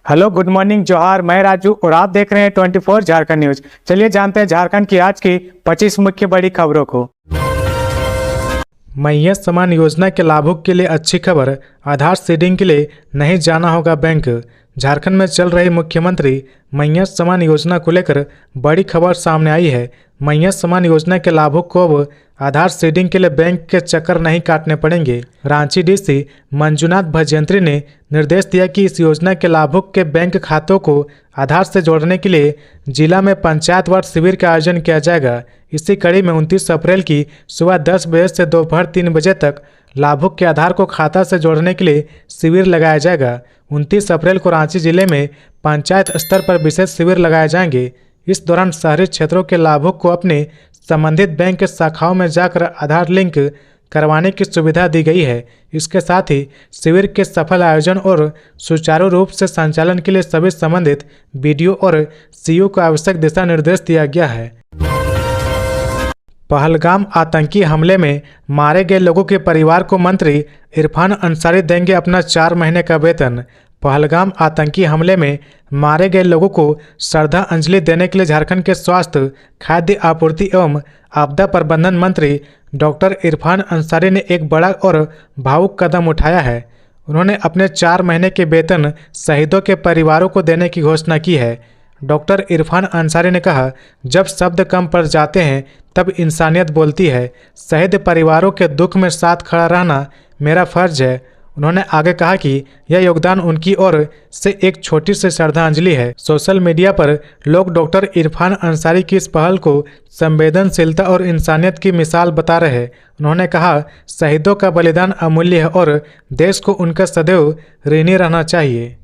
Hello, good morning, जोहार। मैं राजू और आप देख रहे हैं 24 झारखंड न्यूज। चलिए जानते हैं झारखंड की आज की 25 मुख्य बड़ी खबरों को। मैय्या समान योजना के लाभुक के लिए अच्छी खबर। आधार सीडिंग के लिए नहीं जाना होगा बैंक। झारखंड में चल रही मुख्यमंत्री मैय्या समान योजना को लेकर बड़ी खबर सामने आई है। मैय्या समान योजना के लाभुक को अब आधार सीडिंग के लिए बैंक के चक्कर नहीं काटने पड़ेंगे। रांची डीसी मंजुनाथ भजयंत्री ने निर्देश दिया कि इस योजना के लाभुक के बैंक खातों को आधार से जोड़ने के लिए जिला में पंचायत वार शिविर का आयोजन किया जाएगा। इसी कड़ी में 29 अप्रैल की सुबह 10 बजे से दोपहर 3 बजे तक लाभुक के आधार को खाता से जोड़ने के लिए शिविर लगाया जाएगा। 29 अप्रैल को रांची जिले में पंचायत स्तर पर विशेष शिविर लगाए जाएंगे। इस दौरान शहरी क्षेत्रों के लाभुक को अपने संबंधित बैंक के शाखाओं में जाकर आधार लिंक करवाने की सुविधा दी गई है। इसके साथ ही शिविर के सफल आयोजन और सुचारू रूप से संचालन के लिए सभी संबंधित बीडीओ और सीईओ को आवश्यक दिशा निर्देश दिया गया है। पहलगाम आतंकी हमले में मारे गए लोगों के परिवार को मंत्री इरफान अंसारी देंगे अपना 4 महीने का वेतन। पहलगाम आतंकी हमले में मारे गए लोगों को श्रद्धांजलि देने के लिए झारखंड के स्वास्थ्य, खाद्य आपूर्ति एवं आपदा प्रबंधन मंत्री डॉक्टर इरफान अंसारी ने एक बड़ा और भावुक कदम उठाया है। उन्होंने अपने 4 महीने के वेतन शहीदों के परिवारों को देने की घोषणा की है। डॉक्टर इरफान अंसारी ने कहा, जब शब्द कम पड़ जाते हैं तब इंसानियत बोलती है। शहीद परिवारों के दुख में साथ खड़ा रहना मेरा फर्ज है। उन्होंने आगे कहा कि यह योगदान उनकी ओर से एक छोटी सी श्रद्धांजलि है। सोशल मीडिया पर लोग डॉक्टर इरफान अंसारी की इस पहल को संवेदनशीलता और इंसानियत की मिसाल बता रहे हैं। उन्होंने कहा, शहीदों का बलिदान अमूल्य है और देश को उनका सदैव ऋणी रहना चाहिए।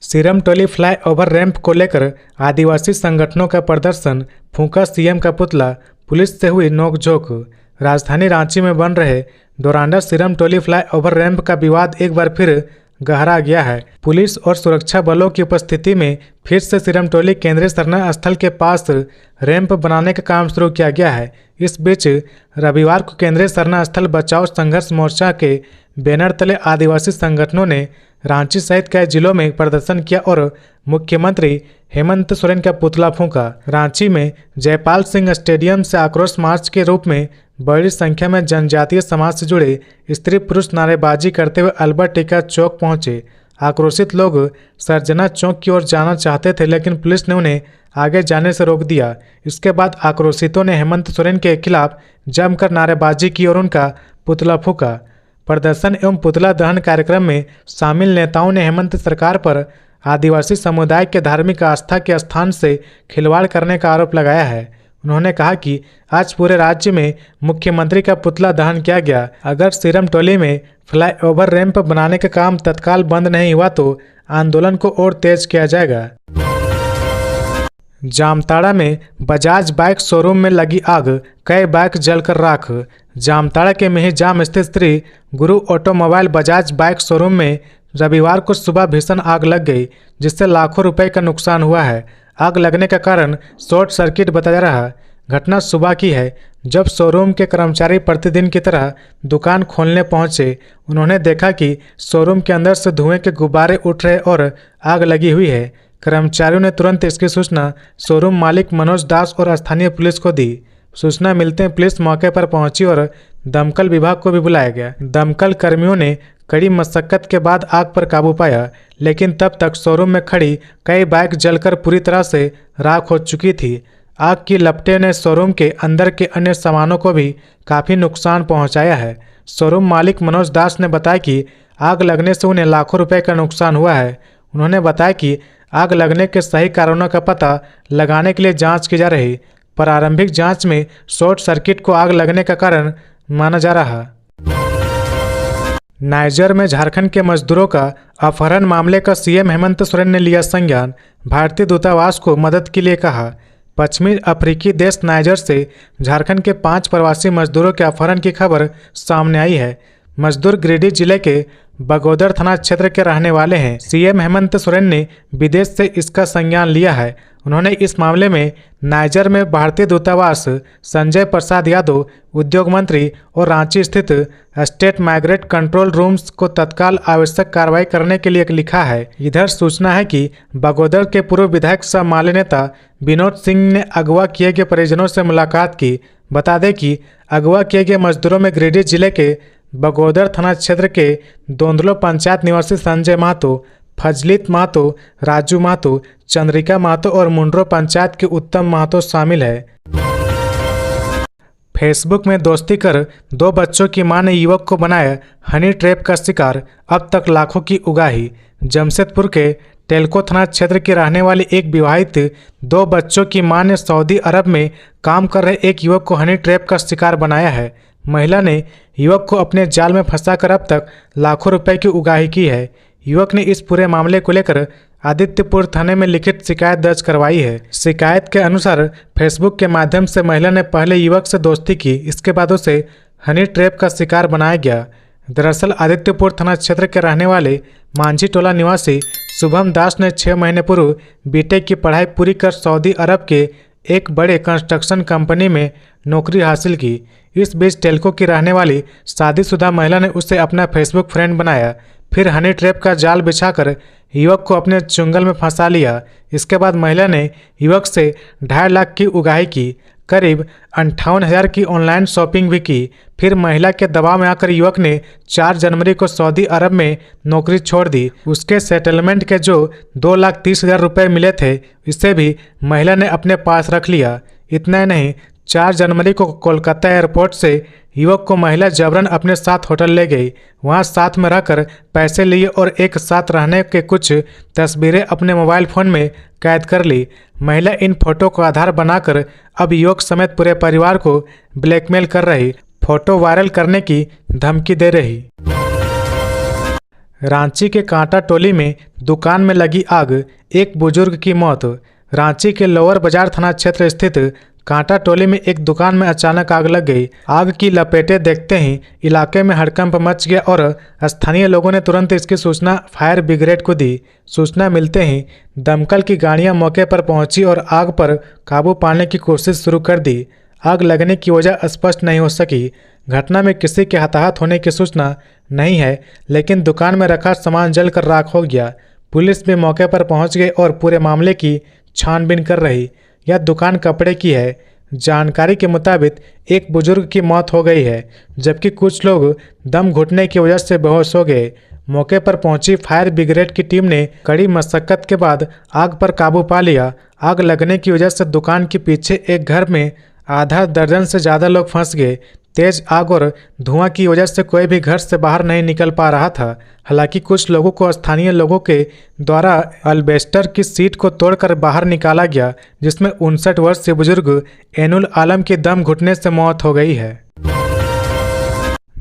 सिरमटोली फ्लाईओवर रैंप को लेकर आदिवासी संगठनों का प्रदर्शन, फूंका सीएम का पुतला, पुलिस से हुई नोकझोंक। राजधानी रांची में बन रहे डोरांडा सिरमटोली फ्लाईओवर रैंप का विवाद एक बार फिर गहरा गया है। पुलिस और सुरक्षा बलों की उपस्थिति में फिर से सिरमटोली केंद्रीय शरण स्थल के पास रैंप बनाने का काम शुरू किया गया है। इस बीच रविवार को केंद्रीय शरण स्थल बचाओ संघर्ष मोर्चा के बैनर तले आदिवासी संगठनों ने रांची सहित कई जिलों में प्रदर्शन किया और मुख्यमंत्री हेमंत सोरेन का पुतला फूंका। रांची में जयपाल सिंह स्टेडियम से आक्रोश मार्च के रूप में बड़ी संख्या में जनजातीय समाज से जुड़े स्त्री पुरुष नारेबाजी करते हुए अल्बर्ट टीका चौक पहुंचे। आक्रोशित लोग सरजना चौक की ओर जाना चाहते थे, लेकिन पुलिस ने उन्हें आगे जाने से रोक दिया। इसके बाद आक्रोशितों ने हेमंत सोरेन के खिलाफ जमकर नारेबाजी की और उनका पुतला फूंका। प्रदर्शन एवं पुतला दहन कार्यक्रम में शामिल नेताओं ने हेमंत सरकार पर आदिवासी समुदाय के धार्मिक आस्था के स्थान से खिलवाड़ करने का आरोप लगाया है। उन्होंने कहा कि आज पूरे राज्य में मुख्यमंत्री का पुतला दहन किया गया। अगर सिरमटोली में फ्लाईओवर रैंप बनाने का काम तत्काल बंद नहीं हुआ तो आंदोलन को और तेज किया जाएगा। जामताड़ा में बजाज बाइक शोरूम में लगी आग, कई बाइक जलकर राख। जामताड़ा के मेहिजाम स्थित श्री गुरु ऑटोमोबाइल बजाज बाइक शोरूम में रविवार को सुबह भीषण आग लग गई, जिससे लाखों रुपए का नुकसान हुआ है। आग लगने का कारण शॉर्ट सर्किट बताया रहा। घटना सुबह की है, जब शोरूम के कर्मचारी प्रतिदिन की तरह दुकान खोलने पहुंचे। उन्होंने देखा कि शोरूम के अंदर से धुएं के गुब्बारे उठ रहे और आग लगी हुई है। कर्मचारियों ने तुरंत इसकी सूचना शोरूम मालिक मनोज दास और स्थानीय पुलिस को दी। सूचना मिलते ही पुलिस मौके पर पहुंची और दमकल विभाग को भी बुलाया गया। दमकल कर्मियों ने कड़ी मशक्कत के बाद आग पर काबू पाया, लेकिन तब तक शोरूम में खड़ी कई बाइक जलकर पूरी तरह से राख हो चुकी थी। आग की लपटें ने शोरूम के अंदर के अन्य सामानों को भी काफ़ी नुकसान पहुंचाया है। शोरूम मालिक मनोज दास ने बताया कि आग लगने से उन्हें लाखों रुपए का नुकसान हुआ है। उन्होंने बताया कि आग लगने के सही कारणों का पता लगाने के लिए जांच की जा रही। प्रारंभिक जांच में शॉर्ट सर्किट को आग लगने का कारण माना जा रहा। नाइजर में झारखंड के मजदूरों का अपहरण मामले का सीएम हेमंत सोरेन ने लिया संज्ञान, भारतीय दूतावास को मदद के लिए कहा। पश्चिमी अफ्रीकी देश नाइजर से झारखंड के 5 प्रवासी मजदूरों के अपहरण की खबर सामने आई है। मजदूर गिरिडीह जिले के बगोदर थाना क्षेत्र के रहने वाले हैं। सीएम हेमंत सोरेन ने विदेश से इसका संज्ञान लिया है। उन्होंने इस मामले में नाइजर में भारतीय दूतावास, संजय प्रसाद यादव उद्योग मंत्री और रांची स्थित स्टेट माइग्रेट कंट्रोल रूम्स को तत्काल आवश्यक कार्रवाई करने के लिए लिखा है। इधर सूचना है कि बगोदर के पूर्व विधायक सह माले नेता विनोद सिंह ने अगवा किए गए परिजनों से मुलाकात की। बता दें कि अगवा किए गए मजदूरों में गिरिडीह जिले के बगोदर थाना क्षेत्र के दोंदलो पंचायत निवासी संजय महतो, फजलित महतो, राजू महतो, चंद्रिका महतो और मुंड्रो पंचायत के उत्तम महतो शामिल है। फेसबुक में दोस्ती कर 2 बच्चों की मां ने युवक को बनाया हनी ट्रैप का शिकार, अब तक लाखों की उगाही। जमशेदपुर के टेल्को थाना क्षेत्र की रहने वाली एक विवाहित 2 बच्चों की मां ने सऊदी अरब में काम कर रहे एक युवक को हनी ट्रैप का शिकार बनाया है। महिला ने युवक को अपने जाल में फंसाकर अब तक लाखों रुपए की उगाही की है। युवक ने इस पूरे मामले को लेकर आदित्यपुर थाने में लिखित शिकायत दर्ज करवाई है। शिकायत के अनुसार फेसबुक के माध्यम से महिला ने पहले युवक से दोस्ती की, इसके बाद उसे हनी ट्रैप का शिकार बनाया गया। दरअसल आदित्यपुर थाना क्षेत्र के रहने वाले मांझी टोला निवासी शुभम दास ने 6 महीने पूर्व बीटेक की पढ़ाई पूरी कर सऊदी अरब के एक बड़े कंस्ट्रक्शन कंपनी में नौकरी हासिल की। इस बीच टेल्को की रहने वाली शादीशुदा महिला ने उसे अपना फेसबुक फ्रेंड बनाया, फिर हनी ट्रैप का जाल बिछाकर युवक को अपने चुंगल में फंसा लिया। इसके बाद महिला ने युवक से 2.5 लाख की उगाही की, करीब 58,000 की ऑनलाइन शॉपिंग भी की। फिर महिला के दबाव में आकर युवक ने 4 जनवरी को सऊदी अरब में नौकरी छोड़ दी। उसके सेटलमेंट के जो 2,30,000 रुपये मिले थे, इसे भी महिला ने अपने पास रख लिया। इतना ही नहीं, 4 जनवरी को कोलकाता एयरपोर्ट से युवक को महिला जबरन अपने साथ होटल ले गई। वहां साथ में रहकर पैसे लिए और एक साथ रहने के कुछ तस्वीरें अपने मोबाइल फ़ोन में कैद कर ली। महिला इन फोटो को आधार बनाकर अब युवक समेत पूरे परिवार को ब्लैकमेल कर रही, फोटो वायरल करने की धमकी दे रही। रांची के कांटा टोली में दुकान में लगी आग, एक बुजुर्ग की मौत। रांची के लोअर बाजार थाना क्षेत्र स्थित कांटा टोली में एक दुकान में अचानक आग लग गई। आग की लपेटें देखते ही इलाके में हड़कंप मच गया और स्थानीय लोगों ने तुरंत इसकी सूचना फायर ब्रिगेड को दी। सूचना मिलते ही दमकल की गाड़ियां मौके पर पहुंची और आग पर काबू पाने की कोशिश शुरू कर दी। आग लगने की वजह स्पष्ट नहीं हो सकी। घटना में किसी के हताहत होने की सूचना नहीं है, लेकिन दुकान में रखा सामान जलकर राख हो गया। पुलिस भी मौके पर पहुंच गई और पूरे मामले की छानबीन कर रही। यह दुकान कपड़े की है। जानकारी के मुताबिक एक बुजुर्ग की मौत हो गई है, जबकि कुछ लोग दम घुटने की वजह से बेहोश हो गए। मौके पर पहुंची फायर ब्रिगेड की टीम ने कड़ी मशक्कत के बाद आग पर काबू पा लिया। आग लगने की वजह से दुकान के पीछे एक घर में आधा दर्जन से ज़्यादा लोग फंस गए। तेज आग और धुआं की वजह से कोई भी घर से बाहर नहीं निकल पा रहा था। हालांकि कुछ लोगों को स्थानीय लोगों के द्वारा अल्बेस्टर की सीट को तोड़कर बाहर निकाला गया, जिसमें 59 वर्षीय बुजुर्ग एनुल आलम की दम घुटने से मौत हो गई है।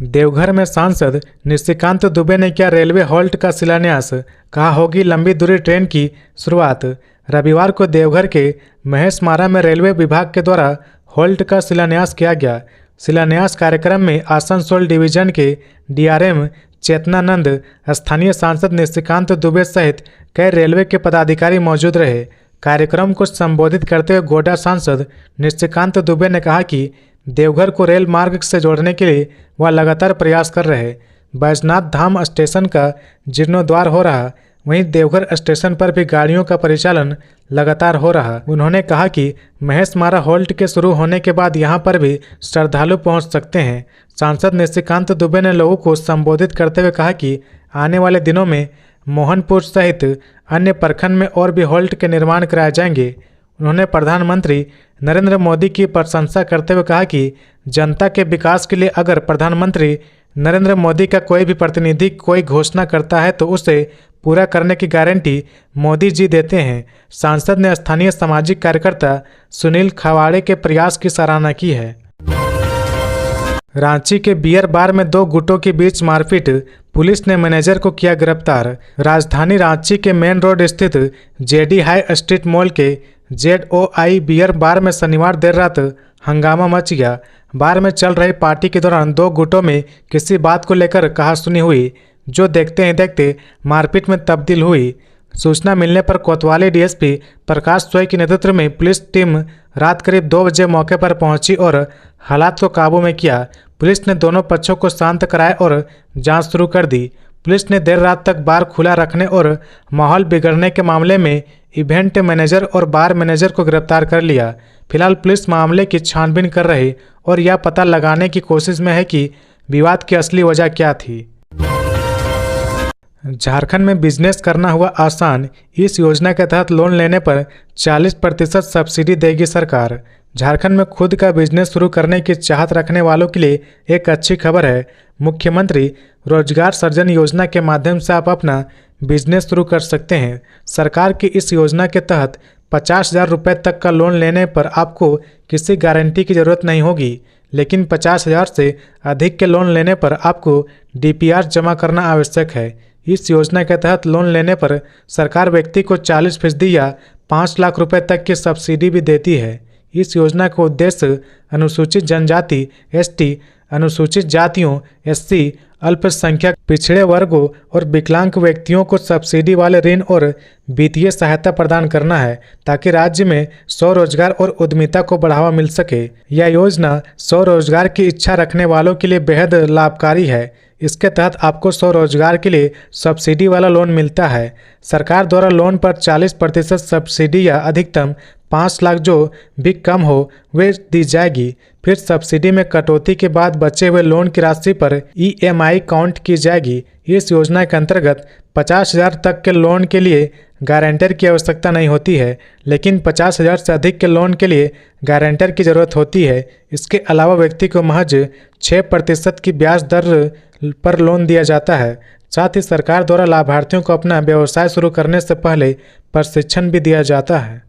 देवघर में सांसद निशिकांत दुबे ने किया रेलवे हॉल्ट का शिलान्यास, कहा होगी लंबी दूरी ट्रेन की शुरुआत। रविवार को देवघर के महेशमारा में रेलवे विभाग के द्वारा हॉल्ट का शिलान्यास किया गया। शिलान्यास कार्यक्रम में आसनसोल डिवीजन के डीआरएम चेतनानंद, स्थानीय सांसद निशिकांत दुबे सहित कई रेलवे के पदाधिकारी मौजूद रहे। कार्यक्रम को संबोधित करते हुए गोड्डा सांसद निशिकांत दुबे ने कहा कि देवघर को रेल मार्ग से जोड़ने के लिए वह लगातार प्रयास कर रहे। बैजनाथ धाम स्टेशन का जीर्णोद्धार हो रहा, वहीं देवघर स्टेशन पर भी गाड़ियों का परिचालन लगातार हो रहा। उन्होंने कहा कि महेशमारा हॉल्ट के शुरू होने के बाद यहां पर भी श्रद्धालु पहुंच सकते हैं। सांसद निशिकांत दुबे ने लोगों को संबोधित करते हुए कहा कि आने वाले दिनों में मोहनपुर सहित अन्य प्रखंड में और भी हॉल्ट के निर्माण कराए जाएंगे। उन्होंने प्रधानमंत्री नरेंद्र मोदी की प्रशंसा करते हुए कहा कि जनता के विकास के लिए अगर प्रधानमंत्री नरेंद्र मोदी का कोई भी प्रतिनिधि कोई घोषणा करता है तो उसे पूरा करने की गारंटी मोदी जी देते हैं। सांसद ने स्थानीय सामाजिक कार्यकर्ता सुनील खवाड़े के प्रयास की सराहना की है। रांची के बियर बार में 2 गुटों के बीच मारपीट, पुलिस ने मैनेजर को किया गिरफ्तार। राजधानी रांची के मेन रोड स्थित जेडी हाई स्ट्रीट मॉल के ZOI बियर बार में शनिवार देर रात हंगामा मच गया। बार में चल रही पार्टी के दौरान 2 गुटों में किसी बात को लेकर कहासुनी हुई, जो देखते ही देखते मारपीट में तब्दील हुई। सूचना मिलने पर कोतवाली डीएसपी प्रकाश सोय के नेतृत्व में पुलिस टीम रात करीब 2 बजे मौके पर पहुंची और हालात को काबू में किया। पुलिस ने दोनों पक्षों को शांत कराया और जांच शुरू कर दी। पुलिस ने देर रात तक बार खुला रखने और माहौल बिगड़ने के मामले में इवेंट मैनेजर और बार मैनेजर को गिरफ्तार कर लिया। फिलहाल पुलिस मामले की छानबीन कर रही और यह पता लगाने की कोशिश में है कि विवाद की असली वजह क्या थी। झारखंड में बिजनेस करना हुआ आसान, इस योजना के तहत लोन लेने पर 40% सब्सिडी देगी सरकार। झारखंड में खुद का बिजनेस शुरू करने की चाहत रखने वालों के लिए एक अच्छी खबर है। मुख्यमंत्री रोजगार सृजन योजना के माध्यम से आप अपना बिजनेस शुरू कर सकते हैं। सरकार की इस योजना के तहत 50,000 रुपये तक का लोन लेने पर आपको किसी गारंटी की ज़रूरत नहीं होगी, लेकिन 50,000 से अधिक के लोन लेने पर आपको डीपीआर जमा करना आवश्यक है। इस योजना के तहत लोन लेने पर सरकार व्यक्ति को 40% या 5 लाख रुपए तक की सब्सिडी भी देती है। इस योजना का उद्देश्य अनुसूचित जनजाति एसटी, अनुसूचित जातियों एससी, अल्पसंख्यक पिछड़े वर्गों और विकलांग व्यक्तियों को सब्सिडी वाले ऋण और वित्तीय सहायता प्रदान करना है, ताकि राज्य में स्वरोजगार और उद्यमिता को बढ़ावा मिल सके। यह योजना स्वरोजगार की इच्छा रखने वालों के लिए बेहद लाभकारी है। इसके तहत आपको स्वरोजगार के लिए सब्सिडी वाला लोन मिलता है। सरकार द्वारा लोन पर 40% सब्सिडी या अधिकतम 5 लाख जो भी कम हो वे दी जाएगी। फिर सब्सिडी में कटौती के बाद बचे हुए लोन की राशि पर ईएमआई काउंट की जाएगी। इस योजना के अंतर्गत 50,000 तक के लोन के लिए गारंटर की आवश्यकता नहीं होती है, लेकिन 50,000 से अधिक के लोन के लिए गारंटर की ज़रूरत होती है। इसके अलावा व्यक्ति को महज 6% की ब्याज दर पर लोन दिया जाता है। साथ ही सरकार द्वारा लाभार्थियों को अपना व्यवसाय शुरू करने से पहले प्रशिक्षण भी दिया जाता है।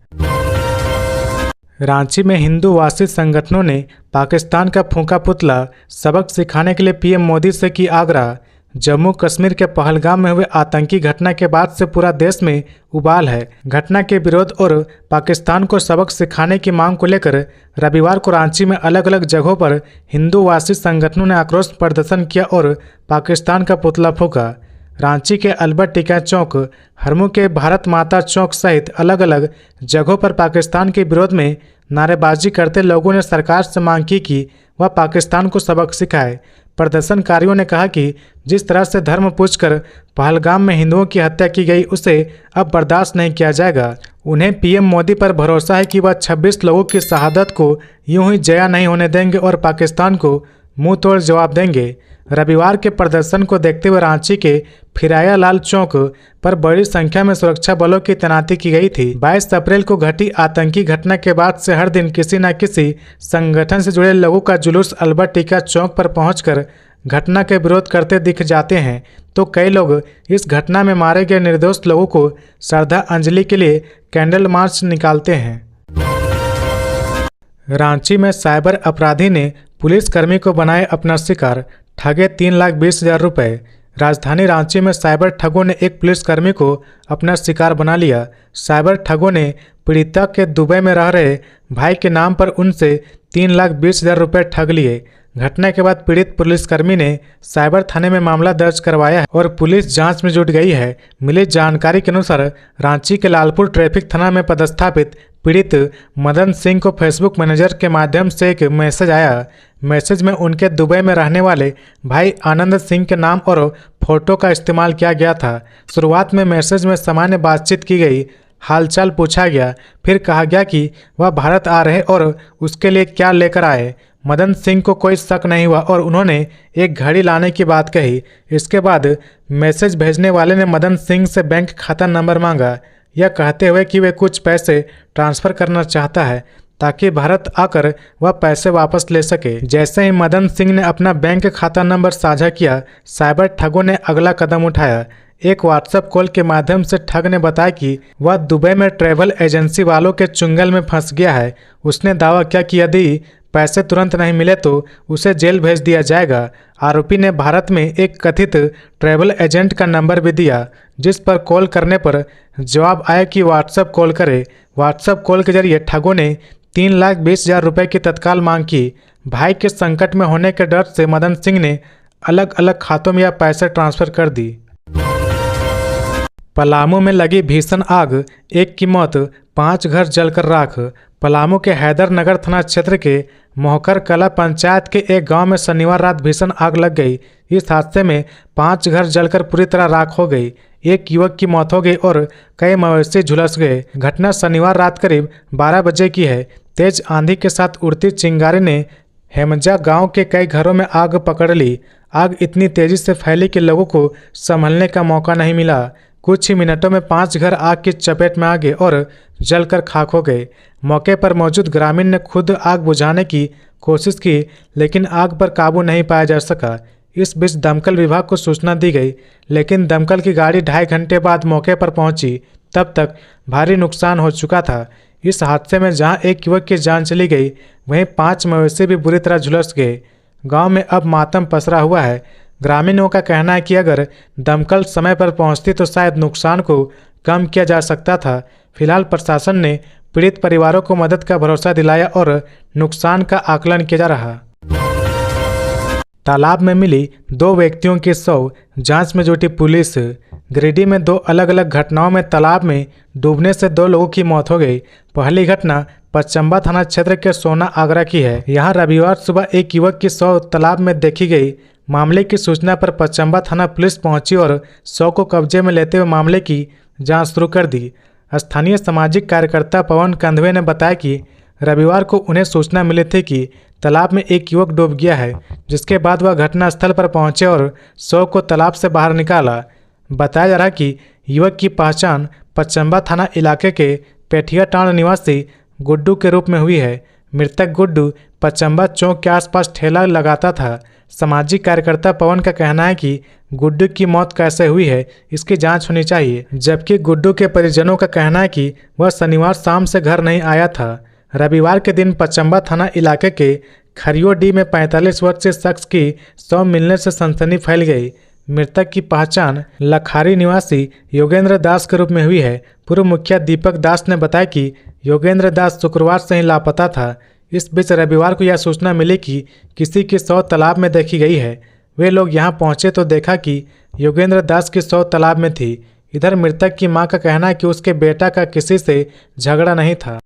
रांची में हिंदूवासी संगठनों ने पाकिस्तान का फूंका पुतला, सबक सिखाने के लिए पीएम मोदी से की आग्रह। जम्मू कश्मीर के पहलगाम में हुए आतंकी घटना के बाद से पूरा देश में उबाल है। घटना के विरोध और पाकिस्तान को सबक सिखाने की मांग को लेकर रविवार को रांची में अलग अलग जगहों पर हिंदूवासी संगठनों ने आक्रोश प्रदर्शन किया और पाकिस्तान का पुतला फूंका। रांची के अल्बर्ट टिका चौक, हरमू के भारत माता चौक सहित अलग अलग जगहों पर पाकिस्तान के विरोध में नारेबाजी करते लोगों ने सरकार से मांग की कि वह पाकिस्तान को सबक सिखाए। प्रदर्शनकारियों ने कहा कि जिस तरह से धर्म पूछकर पहलगाम में हिंदुओं की हत्या की गई उसे अब बर्दाश्त नहीं किया जाएगा। उन्हें पीएम मोदी पर भरोसा है कि वह 26 लोगों की शहादत को यूं ही जया नहीं होने देंगे और पाकिस्तान को मुंह तोड़ जवाब देंगे। रविवार के प्रदर्शन को देखते हुए रांची के फिराया लाल चौक पर बड़ी संख्या में सुरक्षा बलों की तैनाती की गई थी। 22 अप्रैल को घटी आतंकी घटना के बाद से हर दिन किसी न किसी संगठन से जुड़े लोगों का जुलूस अल्बर्ट टिका चौक पर पहुंचकर घटना के विरोध करते दिख जाते हैं, तो कई लोग इस घटना में मारे गए निर्दोष लोगों को श्रद्धांजलि के लिए कैंडल मार्च निकालते हैं। रांची में साइबर अपराधी ने पुलिसकर्मी को बनाए अपना शिकार, ठगे 3,20,000 रुपये। राजधानी रांची में साइबर ठगों ने एक पुलिसकर्मी को अपना शिकार बना लिया। साइबर ठगों ने पीड़िता के दुबई में रह रहे भाई के नाम पर उनसे 3,20,000 रुपये ठग लिए। घटना के बाद पीड़ित पुलिसकर्मी ने साइबर थाने में मामला दर्ज करवाया है और पुलिस जांच में जुट गई है। मिली जानकारी के अनुसार रांची के लालपुर ट्रैफिक थाना में पदस्थापित पीड़ित मदन सिंह को फेसबुक मैनेजर के माध्यम से एक मैसेज आया। मैसेज में उनके दुबई में रहने वाले भाई आनंद सिंह के नाम और फोटो का इस्तेमाल किया गया था। शुरुआत में मैसेज में सामान्य बातचीत की गई, हालचाल पूछा गया, फिर कहा गया कि वह भारत आ रहे और उसके लिए क्या लेकर आए। मदन सिंह को कोई शक नहीं हुआ और उन्होंने एक घड़ी लाने की बात कही। इसके बाद मैसेज भेजने वाले ने मदन सिंह से बैंक खाता नंबर मांगा, यह कहते हुए कि वे कुछ पैसे ट्रांसफ़र करना चाहता है ताकि भारत आकर वह पैसे वापस ले सके। जैसे ही मदन सिंह ने अपना बैंक खाता नंबर साझा किया, साइबर ठगों ने अगला कदम उठाया। एक व्हाट्सएप कॉल के माध्यम से ठग ने बताया कि वह दुबई में ट्रैवल एजेंसी वालों के चुंगल में फंस गया है। उसने दावा किया कि यदि पैसे तुरंत नहीं मिले तो उसे जेल भेज दिया जाएगा। आरोपी ने भारत में एक कथित ट्रैवल एजेंट का नंबर भी दिया, जिस पर कॉल करने पर जवाब आया कि व्हाट्सएप कॉल करे। व्हाट्सएप कॉल के जरिए ठगों ने 3,20,000 रुपये की तत्काल मांग की। भाई के संकट में होने के डर से मदन सिंह ने अलग अलग खातों में यह पैसे ट्रांसफर कर दी। पलामू में लगी भीषण आग, एक की मौत, 5 घर जलकर राख। पलामू के हैदरनगर थाना क्षेत्र के मोहकर कला पंचायत के एक गांव में शनिवार रात भीषण आग लग गई। इस हादसे में 5 घर जलकर पूरी तरह राख हो गई। एक युवक की मौत हो गई और कई मवेशी झुलस गए। घटना शनिवार रात करीब 12 बजे की है। तेज आंधी के साथ उड़ती चिंगारी ने हेमजा गांव के कई घरों में आग पकड़ ली। आग इतनी तेजी से फैली कि लोगों को संभलने का मौका नहीं मिला। कुछ ही मिनटों में 5 घर आग की चपेट में आ गए और जलकर खाक हो गए। मौके पर मौजूद ग्रामीण ने खुद आग बुझाने की कोशिश की, लेकिन आग पर काबू नहीं पाया जा सका। इस बीच दमकल विभाग को सूचना दी गई, लेकिन दमकल की गाड़ी 2.5 घंटे बाद मौके पर पहुंची। तब तक भारी नुकसान हो चुका था। इस हादसे में जहां एक युवक की जान चली गई, वहीं 5 मवेशी भी बुरी तरह झुलस गए। गांव में अब मातम पसरा हुआ है। ग्रामीणों का कहना है कि अगर दमकल समय पर पहुंचती तो शायद नुकसान को कम किया जा सकता था। फिलहाल प्रशासन ने पीड़ित परिवारों को मदद का भरोसा दिलाया और नुकसान का आकलन किया जा रहा। तालाब में मिली 2 व्यक्तियों की शव, जांच में जुटी पुलिस। गिरिडीह में 2 अलग अलग घटनाओं में तालाब में डूबने से 2 लोगों की मौत हो गई। पहली घटना पचम्बा थाना क्षेत्र के सोना आगरा की है। यहाँ रविवार सुबह एक युवक की शव तालाब में देखी गई। मामले की सूचना पर पचम्बा थाना पुलिस पहुंची और शव को कब्जे में लेते हुए मामले की जांच शुरू कर दी। स्थानीय सामाजिक कार्यकर्ता पवन कंधवे ने बताया कि रविवार को उन्हें सूचना मिली थी कि तालाब में एक युवक डूब गया है, जिसके बाद वह घटनास्थल पर पहुंचे और शव को तालाब से बाहर निकाला। बताया जा रहा है कि युवक की पहचान पचम्बा थाना इलाके के पेठिया टांड निवासी गुड्डू के रूप में हुई है। मृतक गुड्डू पचम्बा चौक के आसपास ठेला लगाता था। सामाजिक कार्यकर्ता पवन का कहना है कि गुड्डू की मौत कैसे हुई है, इसकी जांच होनी चाहिए। जबकि गुड्डू के परिजनों का कहना है कि वह शनिवार शाम से घर नहीं आया था। रविवार के दिन पचम्बा थाना इलाके के खरियोडीह में 45 वर्षीय शख्स की शव मिलने से सनसनी फैल गई। मृतक की पहचान लखारी निवासी योगेंद्र दास के रूप में हुई है। पूर्व मुखिया दीपक दास ने बताया कि योगेंद्र दास शुक्रवार से ही लापता था। इस बीच रविवार को यह सूचना मिली कि किसी की शव तालाब में देखी गई है। वे लोग यहां पहुंचे तो देखा कि योगेंद्र दास की शव तालाब में थी। इधर मृतक की मां का कहना है कि उसके बेटा का किसी से झगड़ा नहीं था।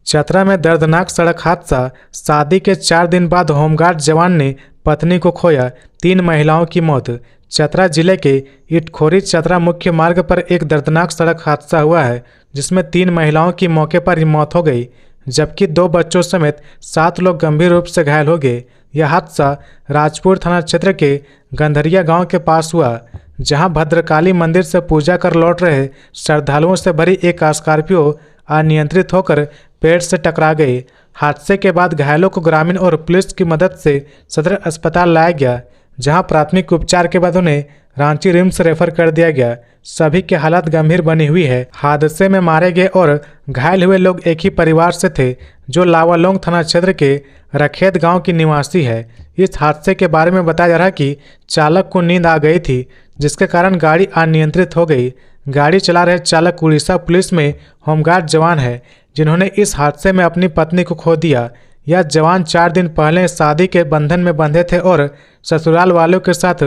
चतरा में दर्दनाक सड़क हादसा, शादी के 4 दिन बाद होमगार्ड जवान ने पत्नी को खोया, 3 महिलाओं की मौत। चतरा जिले के इटखोरी चतरा मुख्य मार्ग पर एक दर्दनाक सड़क हादसा हुआ है, जिसमें 3 महिलाओं की मौके पर ही मौत हो गई, जबकि 2 बच्चों समेत 7 लोग गंभीर रूप से घायल हो गए। यह हादसा राजपुर थाना क्षेत्र के गंधरिया गांव के पास हुआ, जहां भद्रकाली मंदिर से पूजा कर लौट रहे श्रद्धालुओं से भरी एक स्कॉर्पियो अनियंत्रित होकर पेड़ से टकरा गई। हादसे के बाद घायलों को ग्रामीण और पुलिस की मदद से सदर अस्पताल लाया गया, जहां प्राथमिक उपचार के बाद उन्हें रांची रिम्स रेफर कर दिया गया। सभी की हालत गंभीर बनी हुई है। हादसे में मारे गए और घायल हुए लोग एक ही परिवार से थे, जो लावालोंग थाना क्षेत्र के रखेत गांव की निवासी है। इस हादसे के बारे में बताया जा रहा है कि चालक को नींद आ गई थी, जिसके कारण गाड़ी अनियंत्रित हो गई। गाड़ी चला रहे चालक उड़ीसा पुलिस में होमगार्ड जवान है, जिन्होंने इस हादसे में अपनी पत्नी को खो दिया। यह जवान 4 दिन पहले शादी के बंधन में बंधे थे और ससुराल वालों के साथ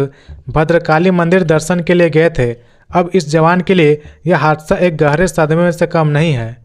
भद्रकाली मंदिर दर्शन के लिए गए थे। अब इस जवान के लिए यह हादसा एक गहरे सदमे से कम नहीं है।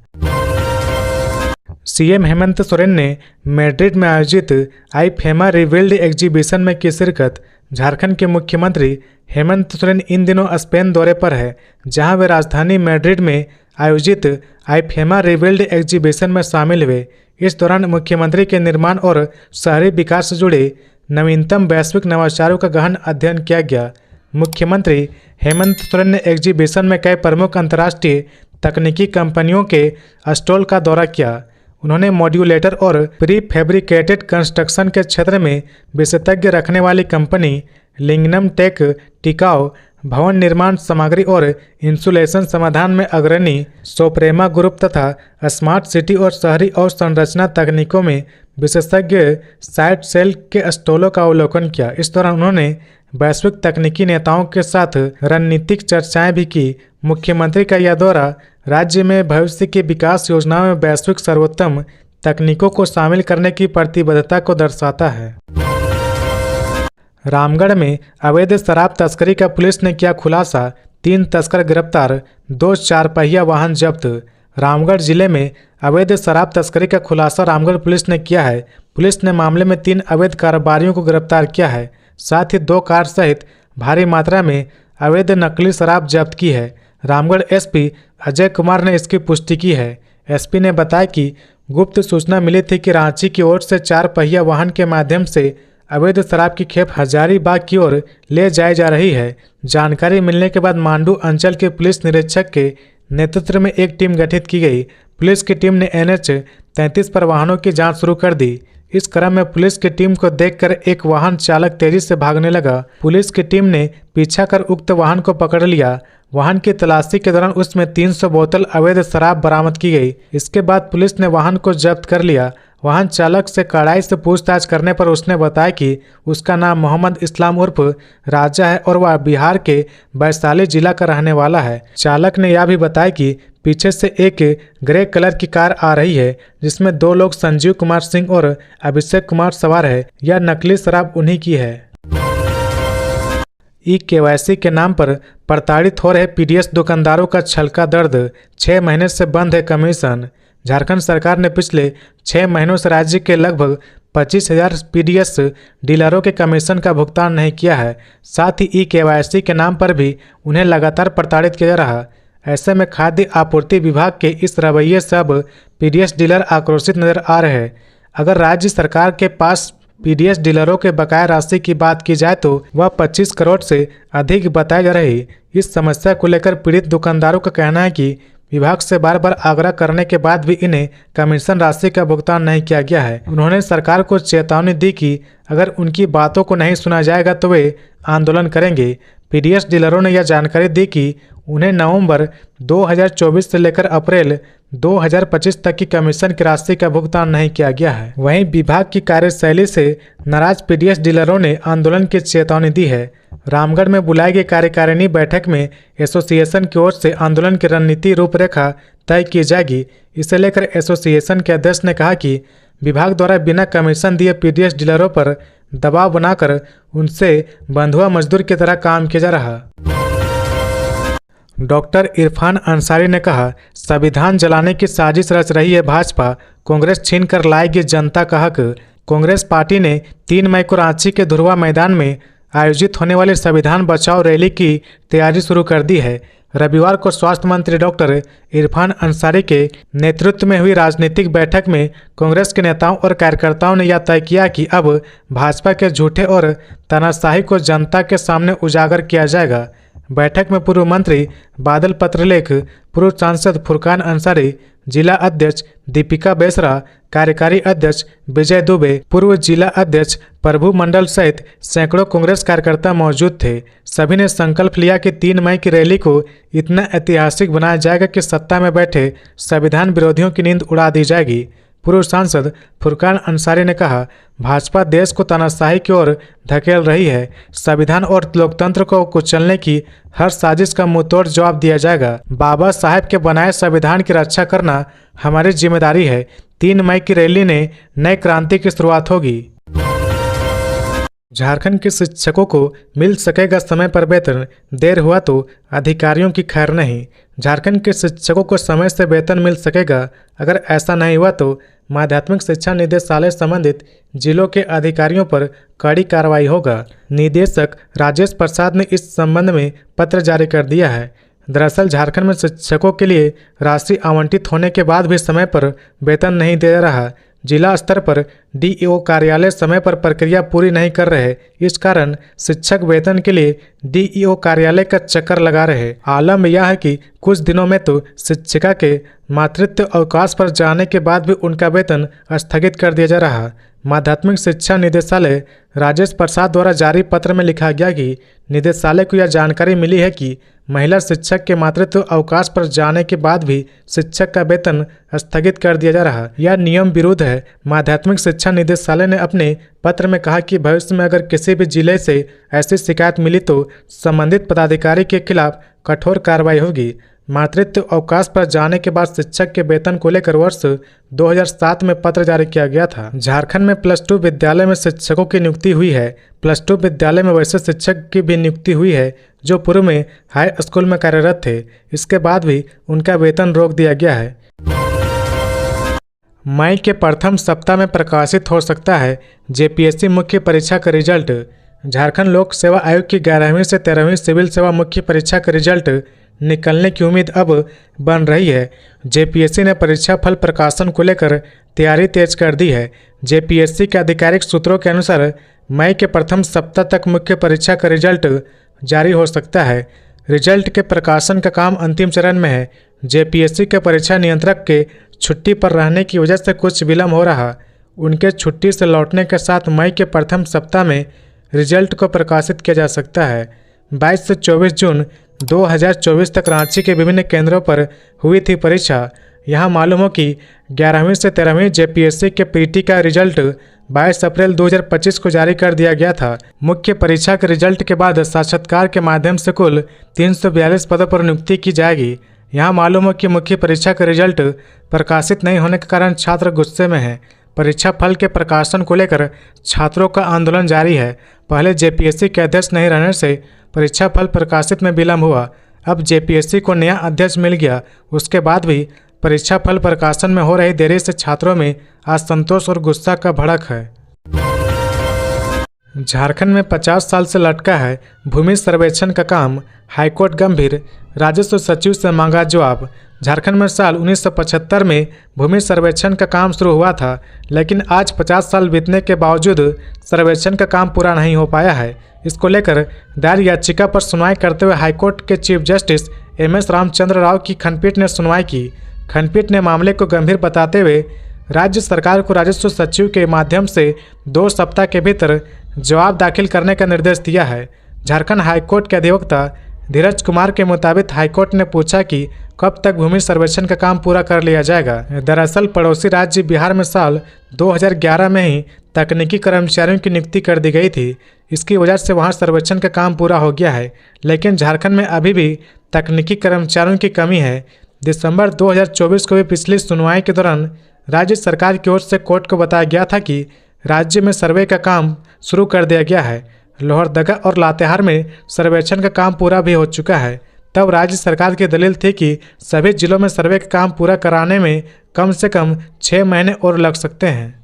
सीएम हेमंत सोरेन ने मैड्रिड में आयोजित आईफेमा रिवील्ड एग्जीबिशन में की शिरकत। झारखंड के मुख्यमंत्री हेमंत सोरेन इन दिनों स्पेन दौरे पर है, जहां वे राजधानी मैड्रिड में आयोजित आईफेमा रिवील्ड एग्जीबिशन में शामिल हुए। इस दौरान मुख्यमंत्री के निर्माण और शहरी विकास से जुड़े नवीनतम वैश्विक नवाचारों का गहन अध्ययन किया गया। मुख्यमंत्री हेमंत सोरेन ने एग्जीबिशन में कई प्रमुख अंतर्राष्ट्रीय तकनीकी कंपनियों के स्टॉल का दौरा किया। उन्होंने मॉड्यूलेटर और प्री फैब्रिकेटेड कंस्ट्रक्शन के क्षेत्र में विशेषज्ञ रखने वाली कंपनी लिंगनम टेक, टिकाऊ भवन निर्माण सामग्री और इंसुलेशन समाधान में अग्रणी सोप्रेमा ग्रुप तथा स्मार्ट सिटी और शहरी अवसंरचना तकनीकों में विशेषज्ञ साइट सेल के स्टॉलों का अवलोकन किया। इस दौरान उन्होंने वैश्विक तकनीकी नेताओं के साथ रणनीतिक चर्चाएं भी की। मुख्यमंत्री का यह दौरा राज्य में भविष्य की विकास योजनाओं में वैश्विक सर्वोत्तम तकनीकों को शामिल करने की प्रतिबद्धता को दर्शाता है। रामगढ़ में अवैध शराब तस्करी का पुलिस ने किया खुलासा, 3 तस्कर गिरफ्तार, 2 4 पहिया वाहन जब्त। रामगढ़ जिले में अवैध शराब तस्करी का खुलासा रामगढ़ पुलिस ने किया है। पुलिस ने मामले में 3 अवैध कारोबारियों को गिरफ्तार किया है, साथ ही 2 कार सहित भारी मात्रा में अवैध नकली शराब जब्त की है। रामगढ़ एसपी अजय कुमार ने इसकी पुष्टि की है। एसपी ने बताया कि गुप्त सूचना मिली थी कि रांची की ओर से 4 पहिया वाहन के माध्यम से अवैध शराब की खेप हजारीबाग की ओर ले जाई जा रही है। जानकारी मिलने के बाद मांडू अंचल के पुलिस निरीक्षक के नेतृत्व में एक टीम गठित की गई। पुलिस की टीम ने NH 33 पर वाहनों की जांच शुरू कर दी। इस क्रम में पुलिस की टीम को देखकर एक वाहन चालक तेजी से भागने लगा। पुलिस की टीम ने पीछा कर उक्त वाहन को पकड़ लिया। वाहन की तलाशी के दौरान उसमें 300 बोतल अवैध शराब बरामद की गई। इसके बाद पुलिस ने वाहन को जब्त कर लिया। वाहन चालक से कड़ाई से पूछताछ करने पर उसने बताया कि उसका नाम मोहम्मद इस्लाम उर्फ राजा है और वह बिहार के वैशाली जिला का रहने वाला है। चालक ने यह भी बताया कि पीछे से एक ग्रे कलर की कार आ रही है, जिसमें 2 लोग संजीव कुमार सिंह और अभिषेक कुमार सवार है। यह नकली शराब उन्हीं की है। KYC के नाम पर प्रताड़ित हो रहे PDS दुकानदारों का छलका दर्द, 6 महीने से बंद है कमीशन। झारखंड सरकार ने पिछले 6 महीनों से राज्य के लगभग 25,000 PDS डीलरों के कमीशन का भुगतान नहीं किया है। साथ ही KYC के नाम पर भी उन्हें लगातार प्रताड़ित किया जा रहा। ऐसे में खाद्य आपूर्ति विभाग के इस रवैये से अब PDS डीलर आक्रोशित नजर आ रहे हैं। अगर राज्य सरकार के पास PDS डीलरों के बकाया राशि की बात की जाए तो वह 25 करोड़ से अधिक बताई जा रही। इस समस्या को लेकर पीड़ित दुकानदारों का कहना है कि विभाग से बार बार आग्रह करने के बाद भी इन्हें कमीशन राशि का भुगतान नहीं किया गया है। उन्होंने सरकार को चेतावनी दी कि अगर उनकी बातों को नहीं सुना जाएगा तो वे आंदोलन करेंगे। PDS डीलरों ने यह जानकारी दी कि उन्हें नवंबर 2024 से लेकर अप्रैल 2025 तक की कमीशन की राशि का भुगतान नहीं किया गया है। वहीं विभाग की कार्यशैली से नाराज PDS डीलरों ने आंदोलन की चेतावनी दी है। रामगढ़ में बुलाई गई कार्यकारिणी बैठक में एसोसिएशन की ओर से आंदोलन की रणनीति रूपरेखा तय की जाएगी। इसे लेकर एसोसिएशन के अध्यक्ष ने कहा कि विभाग द्वारा बिना कमीशन दिए PDS डीलरों पर दबाव बनाकर उनसे बंधुआ मजदूर की तरह काम किया जा रहा। डॉक्टर इरफान अंसारी ने कहा, संविधान जलाने की साजिश रच रही है भाजपा, कांग्रेस छीन कर लाएगी जनता का हक। कांग्रेस पार्टी ने 3 मई को रांची के धुरवा मैदान में आयोजित होने वाली संविधान बचाओ रैली की तैयारी शुरू कर दी है। रविवार को स्वास्थ्य मंत्री डॉक्टर इरफान अंसारी के नेतृत्व में हुई राजनीतिक बैठक में कांग्रेस के नेताओं और कार्यकर्ताओं ने यह तय किया कि अब भाजपा के झूठे और तानाशाही को जनता के सामने उजागर किया जाएगा। बैठक में पूर्व मंत्री बादल पत्रलेख, पूर्व सांसद फुरकान अंसारी, जिला अध्यक्ष दीपिका बेसरा, कार्यकारी अध्यक्ष विजय दुबे, पूर्व जिला अध्यक्ष प्रभु मंडल सहित सैकड़ों कांग्रेस कार्यकर्ता मौजूद थे। सभी ने संकल्प लिया कि 3 मई की रैली को इतना ऐतिहासिक बनाया जाएगा कि सत्ता में बैठे संविधान विरोधियों की नींद उड़ा दी जाएगी। पूर्व सांसद फुरकान अंसारी ने कहा, भाजपा देश को तानाशाही की ओर धकेल रही है। संविधान और लोकतंत्र को कुचलने की हर साजिश का मुंहतोड़ जवाब दिया जाएगा। बाबा साहेब के बनाए संविधान की रक्षा करना हमारी जिम्मेदारी है। 3 मई की रैली ने नई क्रांति की शुरुआत होगी। झारखंड के शिक्षकों को मिल सकेगा समय पर वेतन, देर हुआ तो अधिकारियों की खैर नहीं। झारखंड के शिक्षकों को समय से वेतन मिल सकेगा। अगर ऐसा नहीं हुआ तो माध्यमिक शिक्षा निदेशालय संबंधित जिलों के अधिकारियों पर कड़ी कार्रवाई होगा। निदेशक राजेश प्रसाद ने इस संबंध में पत्र जारी कर दिया है। दरअसल झारखंड में शिक्षकों के लिए राशि आवंटित होने के बाद भी समय पर वेतन नहीं दे रहा। जिला स्तर पर DEO कार्यालय समय पर प्रक्रिया पूरी नहीं कर रहे। इस कारण शिक्षक वेतन के लिए DEO कार्यालय का चक्कर लगा रहे। आलम यह है कि कुछ दिनों में तो शिक्षिका के मातृत्व अवकाश पर जाने के बाद भी उनका वेतन स्थगित कर दिया जा रहा। माध्यमिक शिक्षा निदेशालय राजेश प्रसाद द्वारा जारी पत्र में लिखा गया कि निदेशालय को यह जानकारी मिली है कि महिला शिक्षक के मातृत्व अवकाश पर जाने के बाद भी शिक्षक का वेतन स्थगित कर दिया जा रहा। यह नियम विरुद्ध है। माध्यमिक शिक्षा निदेशालय ने अपने पत्र में कहा कि भविष्य में अगर किसी भी जिले से ऐसी शिकायत मिली तो संबंधित पदाधिकारी के खिलाफ कठोर कार्रवाई होगी। मातृत्व अवकाश पर जाने के बाद शिक्षक के वेतन को लेकर वर्ष 2007 में पत्र जारी किया गया था। झारखंड में +2 विद्यालय में शिक्षकों की नियुक्ति हुई है। +2 विद्यालय में वैसे शिक्षक की भी नियुक्ति हुई है जो पूर्व में हाई स्कूल में कार्यरत थे। इसके बाद भी उनका वेतन रोक दिया गया है। मई के प्रथम सप्ताह में प्रकाशित हो सकता है जेपीएससी मुख्य परीक्षा का रिजल्ट। झारखंड लोक सेवा आयोग की 11वीं से 13वीं सिविल सेवा मुख्य परीक्षा का रिजल्ट निकलने की उम्मीद अब बन रही है। जेपीएससी ने परीक्षा फल प्रकाशन को लेकर तैयारी तेज कर दी है। जेपीएससी के आधिकारिक सूत्रों के अनुसार मई के प्रथम सप्ताह तक मुख्य परीक्षा का रिजल्ट जारी हो सकता है। रिजल्ट के प्रकाशन का काम अंतिम चरण में है। जेपीएससी के परीक्षा नियंत्रक के छुट्टी पर रहने की वजह से कुछ विलम्ब हो रहा। उनके छुट्टी से लौटने के साथ मई के प्रथम सप्ताह में रिजल्ट को प्रकाशित किया जा सकता है। 22 से 24 जून 2024 तक रांची के विभिन्न केंद्रों पर हुई थी परीक्षा। यहाँ मालूम हो कि 11वीं से 13वीं जेपीएससी के पीटी का रिजल्ट 22 अप्रैल 2025 को जारी कर दिया गया था। मुख्य परीक्षा के रिजल्ट के बाद साक्षात्कार के माध्यम से कुल 342 पदों पर नियुक्ति की जाएगी। यहाँ मालूम हो कि मुख्य परीक्षा का रिजल्ट प्रकाशित नहीं होने के कारण छात्र गुस्से में हैं। परीक्षा फल के प्रकाशन को लेकर छात्रों का आंदोलन जारी है। पहले जेपीएससी के अध्यक्ष नहीं रहने से परीक्षा फल प्रकाशित में विलम्ब हुआ। अब जेपीएससी को नया अध्यक्ष मिल गया, उसके बाद भी परीक्षा फल प्रकाशन में हो रही देरी से छात्रों में असंतोष और गुस्सा का भड़क है। झारखंड में 50 साल से लटका है भूमि सर्वेक्षण का काम, हाईकोर्ट गंभीर, राजस्व सचिव से मांगा जवाब। झारखंड में साल 1975 में भूमि सर्वेक्षण का काम शुरू हुआ था, लेकिन आज 50 साल बीतने के बावजूद सर्वेक्षण का काम पूरा नहीं हो पाया है। इसको लेकर दायर याचिका पर सुनवाई करते हुए हाईकोर्ट के chief justice MS Ramchandra Rao की खंडपीठ ने सुनवाई की। खंडपीठ ने मामले को गंभीर बताते हुए राज्य सरकार को राजस्व सचिव के माध्यम से 2 सप्ताह के भीतर जवाब दाखिल करने का निर्देश दिया है। झारखंड हाईकोर्ट के अधिवक्ता धीरज कुमार के मुताबिक हाईकोर्ट ने पूछा कि कब तक भूमि सर्वेक्षण का काम पूरा कर लिया जाएगा। दरअसल पड़ोसी राज्य बिहार में साल 2011 में ही तकनीकी कर्मचारियों की नियुक्ति कर दी गई थी। इसकी वजह से वहां सर्वेक्षण का काम पूरा हो गया है, लेकिन झारखंड में अभी भी तकनीकी कर्मचारियों की कमी है। दिसंबर 2024 को भी पिछली सुनवाई के दौरान राज्य सरकार की ओर से कोर्ट को बताया गया था कि राज्य में सर्वे का काम शुरू कर दिया गया है। लोहरदगा और लातेहार में सर्वेक्षण का काम पूरा भी हो चुका है। तब राज्य सरकार की दलील थी कि सभी जिलों में सर्वे का काम पूरा कराने में कम से कम 6 महीने और लग सकते हैं।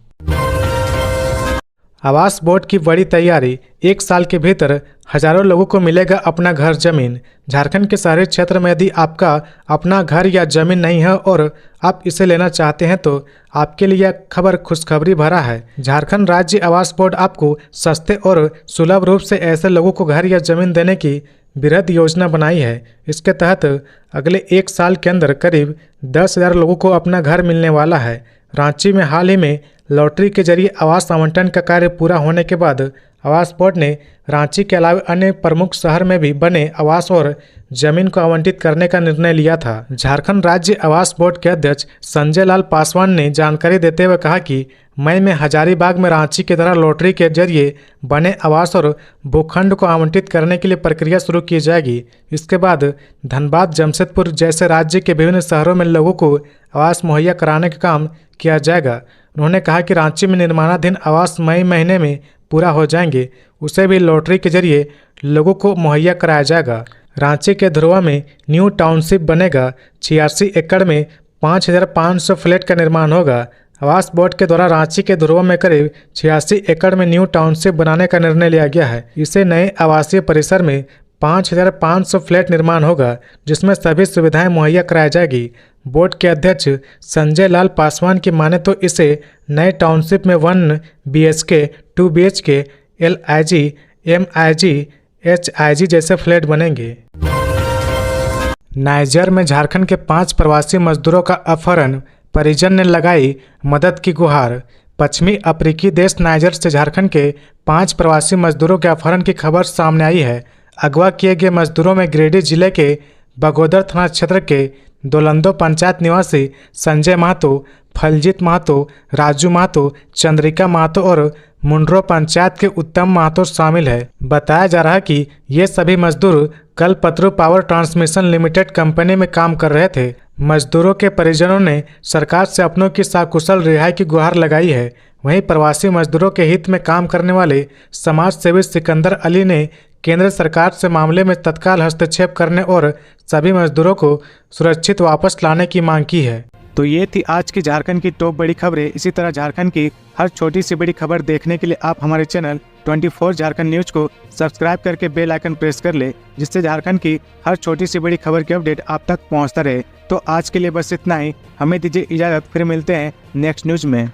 आवास बोर्ड की बड़ी तैयारी, 1 साल के भीतर हजारों लोगों को मिलेगा अपना घर जमीन। झारखंड के शहरी क्षेत्र में यदि आपका अपना घर या जमीन नहीं है और आप इसे लेना चाहते हैं तो आपके लिए यह खबर खुशखबरी भरा है। झारखंड राज्य आवास बोर्ड आपको सस्ते और सुलभ रूप से ऐसे लोगों को घर या जमीन देने की बृहद योजना बनाई है। इसके तहत अगले 1 साल के अंदर करीब 10,000 लोगों को अपना घर मिलने वाला है। रांची में हाल ही में लॉटरी के जरिए आवास आवंटन का कार्य पूरा होने के बाद आवास बोर्ड ने रांची के अलावा अन्य प्रमुख शहर में भी बने आवास और जमीन को आवंटित करने का निर्णय लिया था। झारखंड राज्य आवास बोर्ड के अध्यक्ष संजय लाल पासवान ने जानकारी देते हुए कहा कि मई में हजारीबाग में रांची की तरह लॉटरी के जरिए बने आवास और भूखंड को आवंटित करने के लिए प्रक्रिया शुरू की जाएगी। इसके बाद धनबाद, जमशेदपुर जैसे राज्य के विभिन्न शहरों में लोगों को आवास मुहैया कराने का काम किया जाएगा। उन्होंने कहा कि रांची में निर्माणाधीन आवास मई महीने में पूरा हो जाएंगे, उसे भी लॉटरी के जरिए लोगों को मुहैया कराया जाएगा। रांची के धुरवा में न्यू टाउनशिप बनेगा। 86 एकड़ में 5,500 फ्लैट का निर्माण होगा। आवास बोर्ड के द्वारा रांची के धुरवा में करीब 86 एकड़ में न्यू टाउनशिप बनाने का निर्णय लिया गया है। इसे नए आवासीय परिसर में 5,500 फ्लैट निर्माण होगा, जिसमें सभी सुविधाएं मुहैया कराई जाएगी। बोर्ड के अध्यक्ष संजय लाल पासवान की माने तो इसे नए टाउनशिप में 1 BHK, 2 BHK, LIG, MIG, HIG जैसे फ्लैट बनेंगे। नाइजर में झारखंड के 5 प्रवासी मजदूरों का अपहरण, परिजन ने लगाई मदद की गुहार। पश्चिमी अफ्रीकी देश नाइजर से झारखंड के 5 प्रवासी मजदूरों के अपहरण की खबर सामने आई है। अगवा किए गए मजदूरों में गिरिडीह जिले के बगोदर थाना क्षेत्र के दोलंदो पंचायत निवासी संजय महतो, फलजीत महतो, राजू महतो, चंद्रिका महतो और मुंड्रो पंचायत के उत्तम महतो शामिल है। बताया जा रहा है कि ये सभी मजदूर कलपत्रु पावर ट्रांसमिशन लिमिटेड कंपनी में काम कर रहे थे। मजदूरों के परिजनों ने सरकार से अपनों की सकुशल रिहाई की गुहार लगाई है। वहीं प्रवासी मजदूरों के हित में काम करने वाले समाज सेवी सिकंदर अली ने केंद्र सरकार से मामले में तत्काल हस्तक्षेप करने और सभी मजदूरों को सुरक्षित वापस लाने की मांग की है। तो ये थी आज की झारखंड की टॉप बड़ी खबरें। इसी तरह झारखंड की हर छोटी सी बड़ी खबर देखने के लिए आप हमारे चैनल 24 झारखंड न्यूज को सब्सक्राइब करके बेल आइकन प्रेस कर ले, जिससे झारखंड की हर छोटी सी बड़ी खबर की अपडेट आप तक पहुंचता रहे। तो आज के लिए बस इतना ही, हमें दीजिए इजाजत, फिर मिलते हैं नेक्स्ट न्यूज में।